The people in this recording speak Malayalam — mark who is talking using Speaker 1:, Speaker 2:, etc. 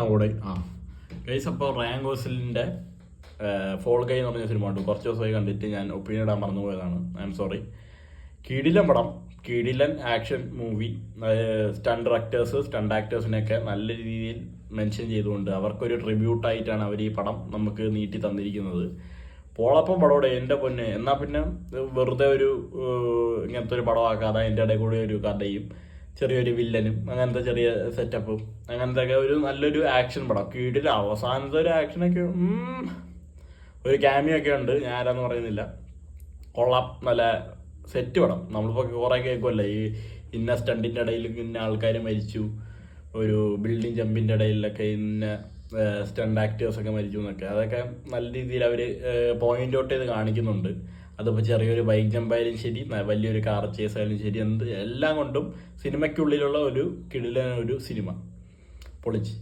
Speaker 1: അവിടെ ഗൈസ്. അപ്പോൾ റാങ്കോസിലിൻ്റെ ഫോൾ ഗൈ എന്ന് പറഞ്ഞ സിനിമ ഉണ്ട്. കുറച്ച് ദിവസമായി കണ്ടിട്ട് ഞാൻ ഒപ്പീനിയൻ ഇടാൻ മറന്നുപോയതാണ്. I am sorry. കിടിലൻ പടം, കിടിലൻ ആക്ഷൻ മൂവി. സ്റ്റണ്ട് ആക്ടേഴ്സിനെയൊക്കെ നല്ല രീതിയിൽ മെൻഷൻ ചെയ്തുകൊണ്ട് അവർക്കൊരു ട്രിബ്യൂട്ടായിട്ടാണ് അവർ ഈ പടം നമുക്ക് നീട്ടി തന്നിരിക്കുന്നത്. പോളപ്പം പടോടെ എൻ്റെ പൊന്നെ. എന്നാൽ പിന്നെ വെറുതെ ഒരു ഇങ്ങനത്തെ ഒരു പടമാക്കാതെ അതിൻ്റെ ഇടയിൽ കൂടി ഒരു കഥയും ചെറിയൊരു വില്ലനും അങ്ങനത്തെ ചെറിയ സെറ്റപ്പും അങ്ങനത്തെ ഒക്കെ ഒരു നല്ലൊരു ആക്ഷൻ പടം. കീഴിൽ അവസാനത്തെ ഒരു ആക്ഷനൊക്കെ ഒരു ക്യാമിയോ ഒക്കെ ഉണ്ട്, ഞാൻ ആരാന്ന് പറയുന്നില്ല. കൊള്ളാം, നല്ല സെറ്റ് പടം. നമ്മളിപ്പോൾ കുറേ കേൾക്കുമല്ലേ ഈ ഇന്ന സ്റ്റണ്ടിൻ്റെ ഇടയിൽ ഇന്ന ആൾക്കാർ മരിച്ചു, ഒരു ബിൽഡിംഗ് ജമ്പിൻ്റെ ഇടയിലൊക്കെ ഇന്ന സ്റ്റണ്ട് ആക്ടേഴ്സൊക്കെ മരിച്ചു എന്നൊക്കെ. അതൊക്കെ നല്ല രീതിയിൽ അവർ പോയിന്റ് ഔട്ട് ചെയ്ത് കാണിക്കുന്നുണ്ട്. അതിപ്പോൾ ചെറിയൊരു ബൈക്ക് ജമ്പായാലും ശരി, വലിയൊരു കാർ ചേസ് ആയാലും ശരി, എല്ലാം കൊണ്ടും സിനിമയ്ക്കുള്ളിലുള്ള ഒരു കിടിലൻ ഒരു സിനിമ. പൊളിച്ച്.